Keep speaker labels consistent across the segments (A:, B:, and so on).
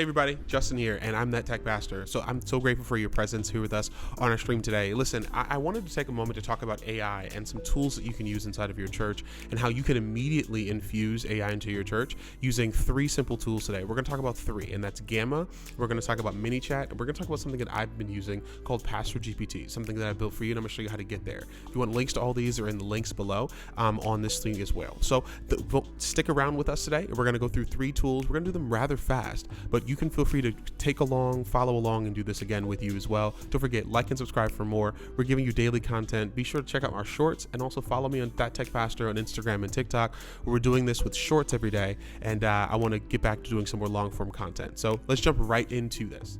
A: Hey everybody, Justin here, and I'm that tech pastor. So I'm so grateful for your presence here with us on our stream today. Listen, I wanted to take a moment to talk about AI and some tools that you can use inside of your church and how you can immediately infuse AI into your church using 3 simple tools today. We're going to talk about 3, and that's Gamma. We're going to talk about ManyChat, and we're going to talk about something that I've been using called Pastor GPT, something that I built for you, and I'm going to show you how to get there. If you want links to all these, they're in the links below on this thing as well. So stick around with us today. We're going to go through 3 tools. We're going to do them rather fast, but you can feel free to take along, follow along, and do this again with you as well. Don't forget, like and subscribe for more. We're giving you daily content. Be sure to check out our shorts and also follow me on That Tech Pastor on Instagram and TikTok, where we're doing this with shorts every day. And I want to get back to doing some more long form content. So let's jump right into this.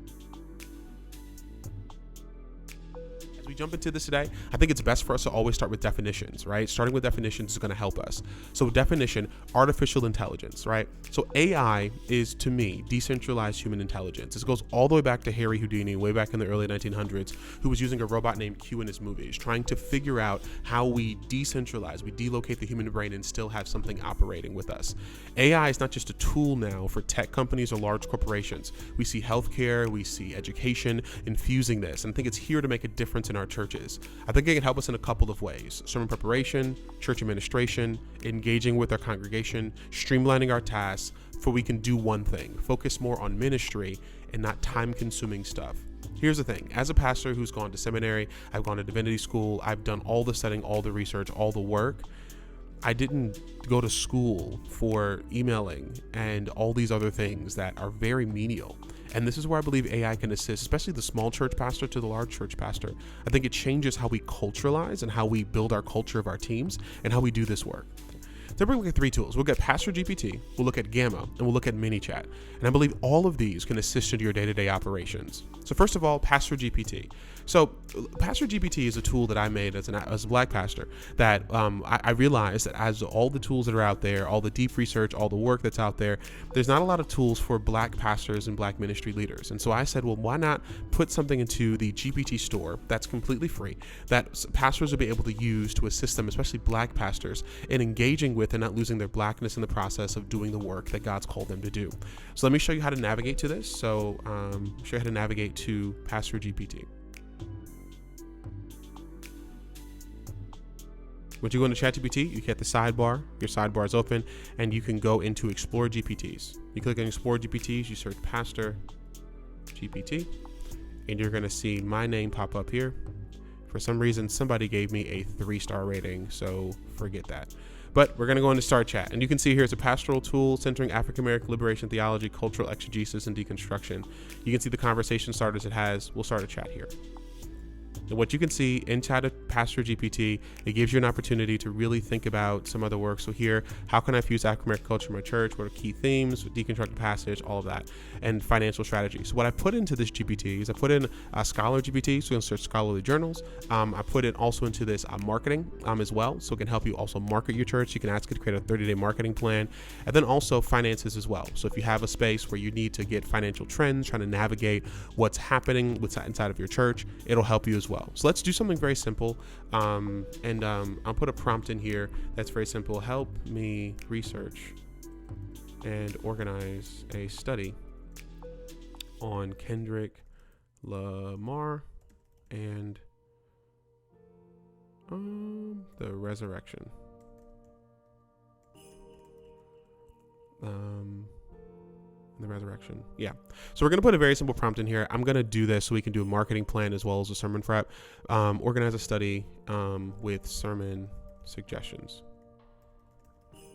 A: We jump into this today, I think it's best for us to always start with definitions, right? Starting with definitions is going to help us. So definition, artificial intelligence, right? So AI is, to me, decentralized human intelligence. This goes all the way back to Harry Houdini, way back in the early 1900s, who was using a robot named Q in his movies, trying to figure out how we decentralize, we delocate the human brain and still have something operating with us. AI is not just a tool now for tech companies or large corporations. We see healthcare, we see education infusing this, and I think it's here to make a difference in our churches. I think it can help us in a couple of ways: sermon preparation, church administration, engaging with our congregation, streamlining our tasks, for we can do one thing: focus more on ministry and not time-consuming stuff. Here's the thing: as a pastor who's gone to seminary, I've gone to divinity school, I've done all the studying, all the research, all the work. I didn't go to school for emailing and all these other things that are very menial. And this is where I believe AI can assist, especially the small church pastor to the large church pastor. I think it changes how we culturalize and how we build our culture of our teams and how we do this work. So we're going to look at 3 tools. We'll get Pastor GPT, we'll look at Gamma, and we'll look at ManyChat. And I believe all of these can assist in your day-to-day operations. So first of all, Pastor GPT. So Pastor GPT is a tool that I made as a Black pastor that I realized that as all the tools that are out there, all the deep research, all the work that's out there, there's not a lot of tools for Black pastors and Black ministry leaders. And so I said, well, why not put something into the GPT store that's completely free that pastors will be able to use to assist them, especially Black pastors, in engaging with and not losing their Blackness in the process of doing the work that God's called them to do. So let me show you how to navigate to this. So show you how to navigate to Pastor GPT. Once you go into ChatGPT, you hit the sidebar, your sidebar is open, and you can go into Explore GPTs. You click on Explore GPTs, you search Pastor GPT, and you're going to see my name pop up here. For some reason, somebody gave me a 3-star rating, so forget that. But we're going to go into Start Chat, and you can see here it's a pastoral tool centering African American liberation theology, cultural exegesis, and deconstruction. You can see the conversation starters it has. We'll start a chat here. And what you can see inside of Pastor GPT, it gives you an opportunity to really think about some other work. So here, how can I fuse African American culture in my church? What are key themes, deconstruct the passage, all of that, and financial strategy. So what I put into this GPT is I put in a Scholar GPT, so you can search scholarly journals. I put it also into this marketing as well, so it can help you also market your church. You can ask it to create a 30-day marketing plan, and then also finances as well. So if you have a space where you need to get financial trends, trying to navigate what's happening inside of your church, it'll help you as well. So let's do something very simple, and I'll put a prompt in here that's very simple. Help me research and organize a study on Kendrick Lamar and the resurrection. The resurrection. Yeah. So we're going to put a very simple prompt in here. I'm going to do this so we can do a marketing plan as well as a sermon prep. Organize a study with sermon suggestions.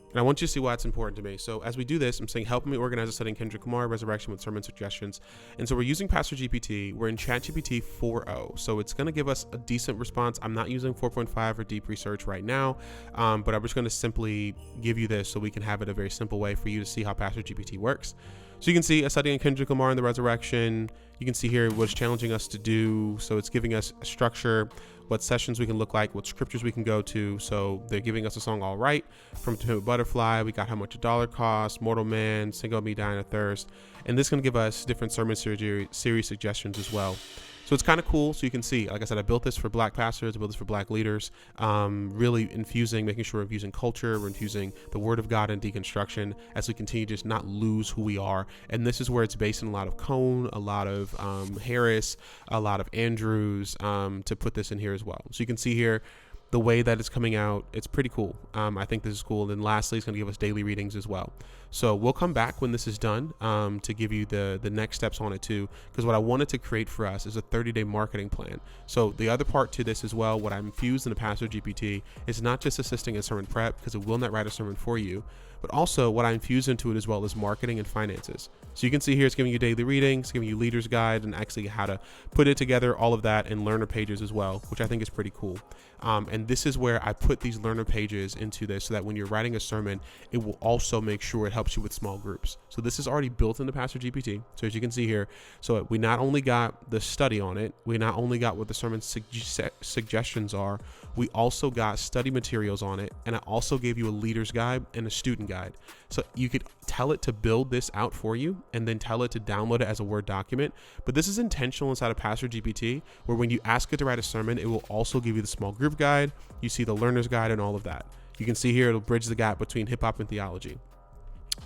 A: And I want you to see why it's important to me. So as we do this, I'm saying, help me organize a study in Kendrick Lamar, resurrection with sermon suggestions. And so we're using Pastor GPT. We're in ChatGPT 4.0. So it's going to give us a decent response. I'm not using 4.5 or deep research right now, but I'm just going to simply give you this so we can have it a very simple way for you to see how Pastor GPT works. So you can see a study in Kendrick Lamar and the resurrection. You can see here what's challenging us to do. So it's giving us a structure, what sessions we can look like, what scriptures we can go to. So they're giving us a song, All Right, from To Butterfly. We got How Much a Dollar Costs, Mortal Man, Single Me Dying of Thirst. And this is going to give us different sermon series suggestions as well. So it's kind of cool. So you can see, like I said, I built this for black pastors, I built this for black leaders, really making sure we're infusing culture, we're infusing the word of God and deconstruction as we continue to just not lose who we are. And this is where it's based on a lot of Cone, a lot of Harris, a lot of Andrews, to put this in here as well. So you can see here the way that it's coming out. It's pretty cool. I think this is cool. And then lastly, it's going to give us daily readings as well. So we'll come back when this is done to give you the next steps on it too, because what I wanted to create for us is a 30-day marketing plan. So the other part to this as well, what I infused in the Pastor GPT is not just assisting in sermon prep, because it will not write a sermon for you, but also what I infuse into it as well is marketing and finances. So you can see here it's giving you daily readings, giving you leader's guide, and actually how to put it together, all of that, and learner pages as well, which I think is pretty cool. And this is where I put these learner pages into this so that when you're writing a sermon, it will also make sure it helps you with small groups. So this is already built into Pastor GPT. So as you can see here, so we not only got the study on it, we not only got what the sermon suggestions are, we also got study materials on it, and I also gave you a leader's guide and a student guide. So you could tell it to build this out for you and then tell it to download it as a Word document. But this is intentional inside of Pastor GPT, where when you ask it to write a sermon, it will also give you the small group guide. You see the learner's guide and all of that. You can see here, it'll bridge the gap between hip hop and theology.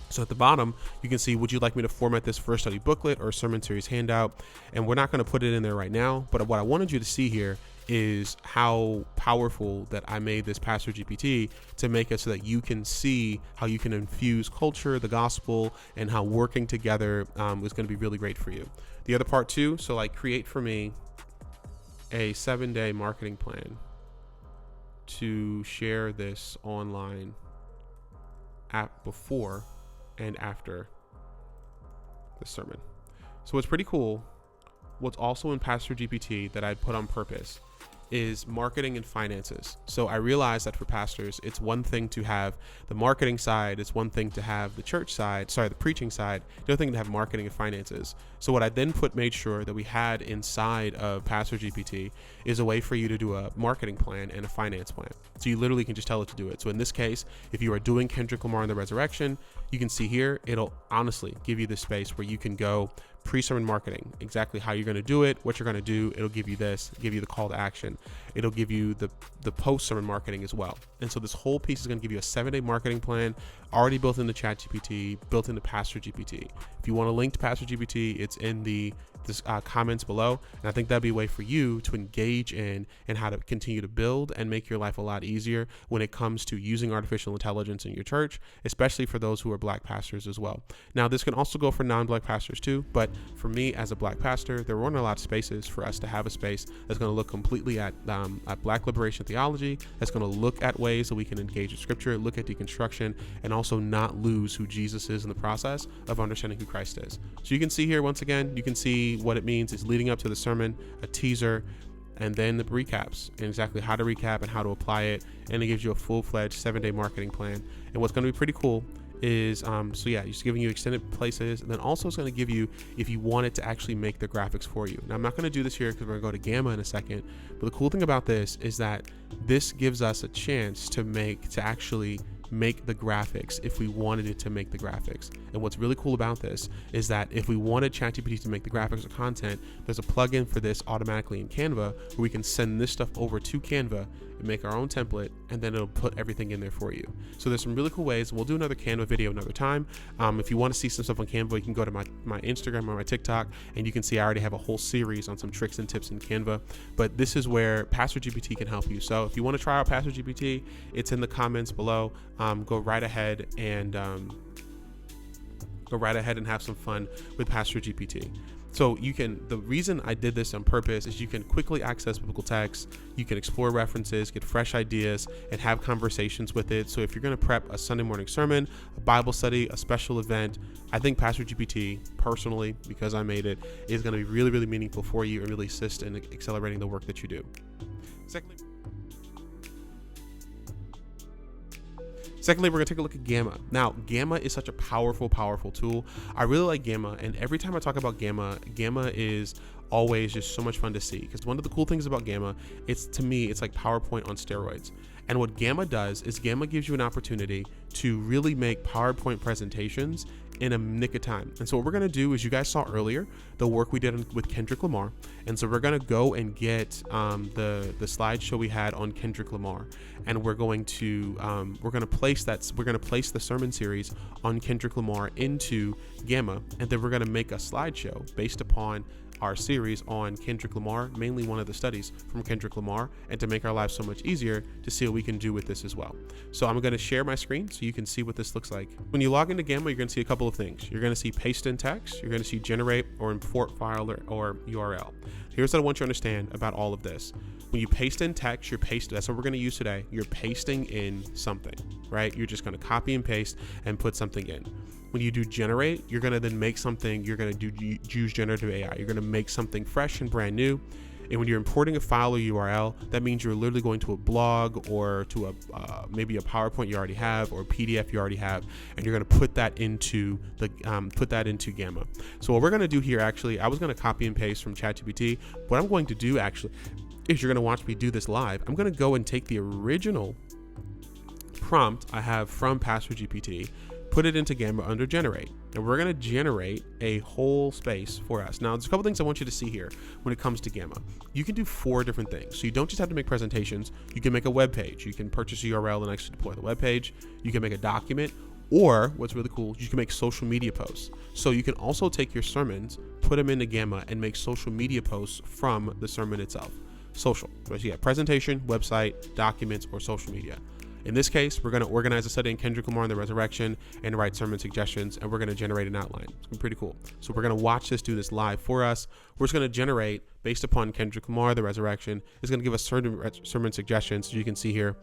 A: So at the bottom, you can see, would you like me to format this for a study booklet or a sermon series handout? And we're not going to put it in there right now, but what I wanted you to see here is how powerful that I made this Pastor GPT to make it so that you can see how you can infuse culture, the gospel, and how working together is going to be really great for you. The other part too, so like create for me a 7-day marketing plan to share this online app before and after the sermon. So what's pretty cool, what's also in Pastor GPT that I'd put on purpose is marketing and finances. So I realized that for pastors, it's one thing to have the marketing side, it's one thing to have the the preaching side, the other thing to have marketing and finances. So what I then made sure that we had inside of Pastor GPT is a way for you to do a marketing plan and a finance plan. So you literally can just tell it to do it. So in this case, if you are doing Kendrick Lamar and the Resurrection, you can see here, it'll honestly give you the space where you can go pre-sermon marketing, exactly how you're going to do it, what you're going to do. It'll give you this, give you the call to action. It'll give you the post-sermon marketing as well. And so this whole piece is going to give you a 7-day marketing plan already built into ChatGPT, built into Pastor GPT. If you want to link to Pastor GPT, it's in the comments below. And I think that'd be a way for you to engage in and how to continue to build and make your life a lot easier when it comes to using artificial intelligence in your church, especially for those who are black pastors as well. Now, this can also go for non-black pastors too, but for me as a black pastor, there weren't a lot of spaces for us to have a space that's going to look completely at black liberation theology, that's going to look at ways that we can engage with scripture, look at deconstruction, and also not lose who Jesus is in the process of understanding who Christ is. So you can see here, once again, you can see what it means is leading up to the sermon, a teaser, and then the recaps and exactly how to recap and how to apply it. And it gives you a full-fledged 7-day marketing plan. And what's going to be pretty cool is, just giving you extended places. And then also it's going to give you, if you want it to actually make the graphics for you. Now, I'm not going to do this here because we're going to go to Gamma in a second. But the cool thing about this is that this gives us a chance to actually make the graphics if we wanted it to make the graphics. And what's really cool about this is that if we wanted ChatGPT to make the graphics or content, there's a plugin for this automatically in Canva where we can send this stuff over to Canva and make our own template, and then it'll put everything in there for you. So there's some really cool ways. We'll do another Canva video another time. If you want to see some stuff on Canva, you can go to my Instagram or my TikTok, and you can see I already have a whole series on some tricks and tips in Canva. But this is where Pastor GPT can help you. So if you want to try out Pastor GPT, it's in the comments below. Go right ahead and have some fun with Pastor GPT. So the reason I did this on purpose is you can quickly access biblical text, you can explore references, get fresh ideas, and have conversations with it. So if you're going to prep a Sunday morning sermon, a Bible study, a special event, I think Pastor GPT, personally, because I made it, is going to be really, really meaningful for you and really assist in accelerating the work that you do. Secondly, we're going to take a look at Gamma. Now, Gamma is such a powerful, powerful tool. I really like Gamma, and every time I talk about Gamma is always just so much fun to see, because one of the cool things about Gamma, to me, it's like PowerPoint on steroids. And what Gamma does is Gamma gives you an opportunity to really make PowerPoint presentations in a nick of time. And so what we're going to do is, you guys saw earlier the work we did with Kendrick Lamar. And so we're going to go and get the slideshow we had on Kendrick Lamar, and we're going to place the sermon series on Kendrick Lamar into Gamma, and then we're going to make a slideshow based upon our series on Kendrick Lamar, mainly one of the studies from Kendrick Lamar, and to make our lives so much easier, to see what we can do with this as well. So I'm going to share my screen so you can see what this looks like. When you log into Gamma, you're going to see a couple of things. You're going to see paste in text, you're going to see generate or import file or URL. Here's what I want you to understand about all of this. When you paste in text, that's what we're going to use today. You're pasting in something, right? You're just going to copy and paste and put something in. When you do generate, you're going to then make something, you're going to use generative AI. You're going to make something fresh and brand new. And when you're importing a file or URL, that means you're literally going to a blog or to maybe a PowerPoint you already have, or a PDF you already have, and you're going to put that into Gamma. So what we're going to do here, actually, I was going to copy and paste from ChatGPT. What I'm going to do actually is, you're going to watch me do this live. I'm going to go and take the original prompt I have from Pastor GPT, put it into Gamma under generate, and we're going to generate a whole space for us. Now, there's a couple things I want you to see here when it comes to Gamma. You can do 4 different things. So you don't just have to make presentations. You can make a web page. You can purchase a URL and actually deploy the web page. You can make a document, or what's really cool, you can make social media posts. So you can also take your sermons, put them into Gamma, and make social media posts from the sermon itself. Social. So you got presentation, website, documents, or social media. In this case, we're going to organize a study in Kendrick Lamar and the resurrection and write sermon suggestions, and we're going to generate an outline. It's been pretty cool. So we're going to watch this do this live for us. We're just going to generate based upon Kendrick Lamar, the resurrection. It's going to give us certain sermon suggestions, as you can see here.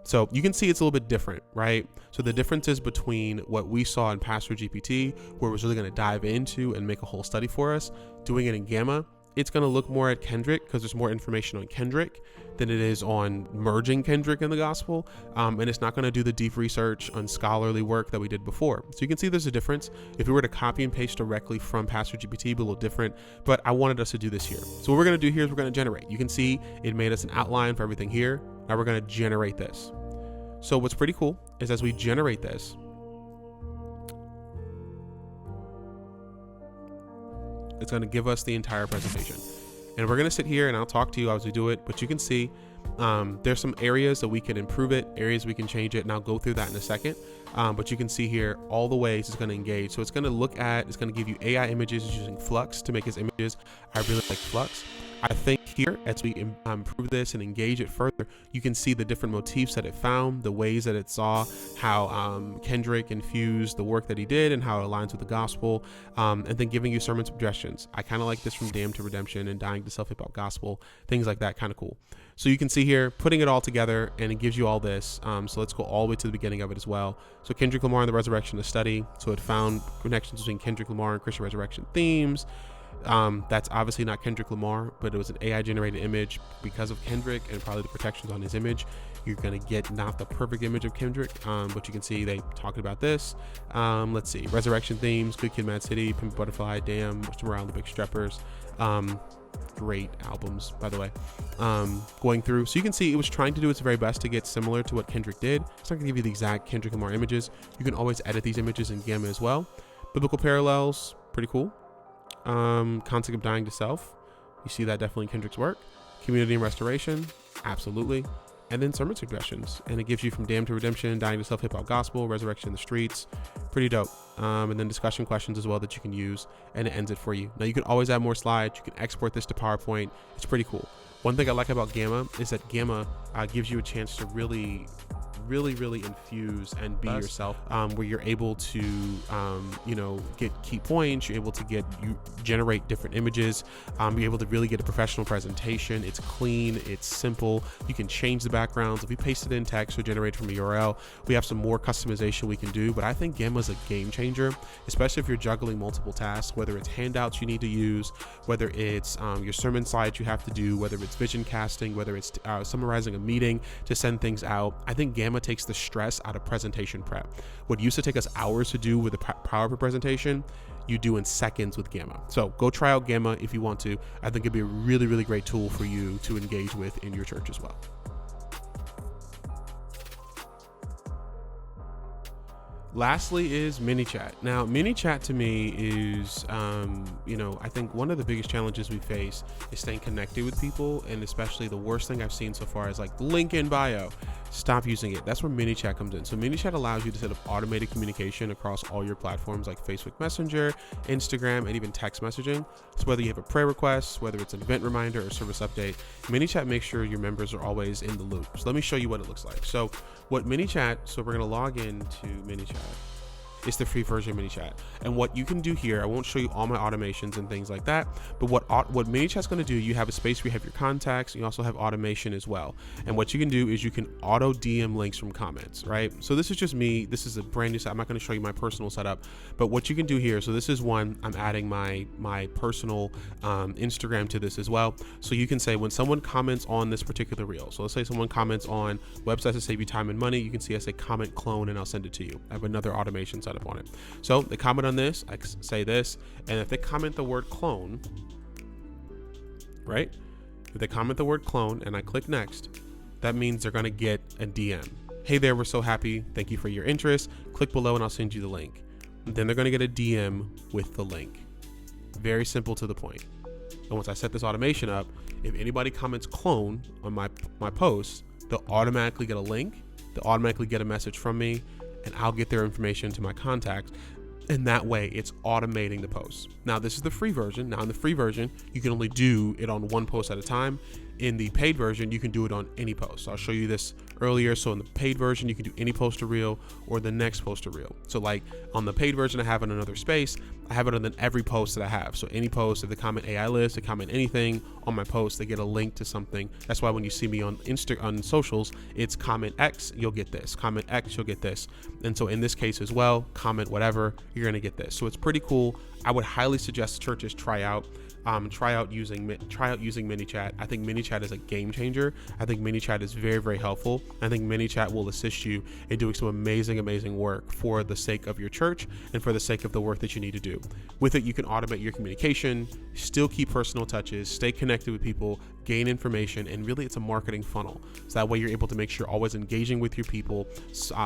A: So you can see it's a little bit different, right? So the differences between what we saw in Pastor GPT, where we're really going to dive into and make a whole study for us, doing it in Gamma, it's going to look more at Kendrick because there's more information on Kendrick than it is on merging Kendrick in the gospel. And it's not going to do the deep research on scholarly work that we did before. So you can see there's a difference. If we were to copy and paste directly from Pastor GPT, it'd be a little different, but I wanted us to do this here. So what we're going to do here is we're going to generate. You can see it made us an outline for everything here. Now we're going to generate this. So what's pretty cool is, as we generate this, it's going to give us the entire presentation, and we're going to sit here and I'll talk to you as we do it. But you can see there's some areas that we can improve it, areas we can change it, and I'll go through that in a second. But you can see here all the ways it's going to engage. So it's going to give you AI images using Flux to make its images. I really like Flux. I think here, as we improve this and engage it further, you can see the different motifs that it found, the ways that it saw how Kendrick infused the work that he did and how it aligns with the gospel, and then giving you sermon suggestions. I kind of like this from Damned to Redemption and Dying to Self-Hip About Gospel, things like that, kind of cool. So you can see here, putting it all together, and it gives you all this. So let's go all the way to the beginning of it as well. So Kendrick Lamar and the resurrection, the study. So it found connections between Kendrick Lamar and Christian resurrection themes. That's obviously not Kendrick Lamar, but it was an AI generated image because of Kendrick and probably the protections on his image. You're going to get not the perfect image of Kendrick, but you can see they talked about this. Let's see, resurrection themes, Good Kid, Mad City, Pimp Butterfly, Damn, Around the Big Streppers. Great albums, by the way. Going through, so you can see it was trying to do its very best to get similar to what Kendrick did. It's not going to give you the exact Kendrick Lamar images. You can always edit these images in Gamma as well. Biblical parallels, pretty cool. Concept of dying to self, you see that definitely in Kendrick's work. Community and restoration, absolutely. And then sermon suggestions, and it gives you from Damned to Redemption, Dying to Self, Hip Hop Gospel, Resurrection in the Streets, pretty dope. And then discussion questions as well that you can use, and it ends it for you. Now you can always add more slides. You can export this to PowerPoint. It's pretty cool. One thing I like about Gamma is that Gamma gives you a chance to really infuse and be yourself, where you're able to get key points, you're able to generate different images, you're able to really get a professional presentation. It's clean, it's simple. You can change the backgrounds. If we paste it in text or generate from a URL, we have some more customization we can do. But I think Gamma is a game changer, especially if you're juggling multiple tasks, whether it's handouts you need to use, whether it's your sermon slides you have to do, whether it's vision casting, whether it's summarizing a meeting to send things out. I think Gamma takes the stress out of presentation prep. What used to take us hours to do with a PowerPoint presentation, you do in seconds with Gamma. So go try out Gamma if you want to. I think it'd be a really great tool for you to engage with in your church as well. Lastly is ManyChat. Now, ManyChat to me is, I think one of the biggest challenges we face is staying connected with people, and especially the worst thing I've seen so far is like link in bio. Stop using it. That's where ManyChat comes in. So ManyChat allows you to set up automated communication across all your platforms like Facebook Messenger, Instagram, and even text messaging. So whether you have a prayer request, whether it's an event reminder or service update, ManyChat makes sure your members are always in the loop. So let me show you what it looks like. So we're going to log into ManyChat. It's the free version of ManyChat. And what you can do here, I won't show you all my automations and things like that, but what ManyChat's going to do, you have a space where you have your contacts, you also have automation as well. And what you can do is you can auto DM links from comments, right? So this is just me. This is a brand new set. I'm not going to show you my personal setup, but what you can do here, so this is one, I'm adding my personal Instagram to this as well. So you can say when someone comments on this particular reel, so let's say someone comments on websites that save you time and money, you can see I say comment clone and I'll send it to you. I have another automation set up on it. So they comment on this, I say this, and if they comment the word clone, right? If they comment the word clone and I click next, that means they're going to get a DM. Hey there, we're so happy. Thank you for your interest. Click below and I'll send you the link. And then they're going to get a DM with the link. Very simple to the point. And once I set this automation up, if anybody comments clone on my post, they'll automatically get a link. They'll automatically get a message from me, and I'll get their information to my contacts. And that way it's automating the posts. Now this is the free version. Now in the free version, you can only do it on one post at a time. In the paid version, you can do it on any post. So I'll show you this earlier. So in the paid version, you can do any post to reel or the next post to reel. So like on the paid version, I have it in another space. I have it on every post that I have. So any post, if they comment AI list, they comment anything on my post, they get a link to something. That's why when you see me on on socials, it's comment X, you'll get this. Comment X, you'll get this. And so in this case as well, comment whatever, you're gonna get this. So it's pretty cool. I would highly suggest churches try out using ManyChat. I think ManyChat is a game changer. I think ManyChat is very, very helpful. I think ManyChat will assist you in doing some amazing work for the sake of your church and for the sake of the work that you need to do. With it, you can automate your communication, still keep personal touches, stay connected with people, gain information, and really it's a marketing funnel. So that way you're able to make sure you're always engaging with your people,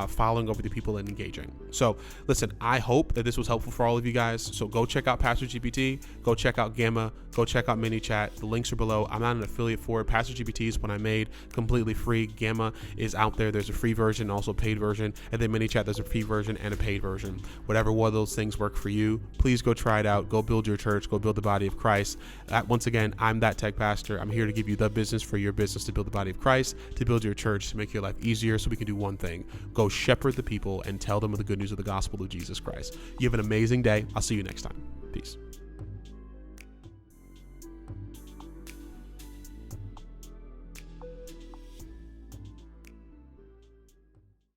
A: following up with your people and engaging. So listen, I hope that this was helpful for all of you guys. So go check out Pastor GPT, go check out Gamma, go check out ManyChat. The links are below. I'm not an affiliate for it. Pastor GPT is one I made completely free. Gamma is out there. There's a free version, also a paid version. And then ManyChat, there's a free version and a paid version. Whatever one of those things work for you, please go try it out. Go build your church. Go build the body of Christ. Once again, I'm that tech pastor. I'm here to give you the business for your business, to build the body of Christ, to build your church, to make your life easier so we can do one thing. Go shepherd the people and tell them the good news of the gospel of Jesus Christ. You have an amazing day. I'll see you next time. Peace.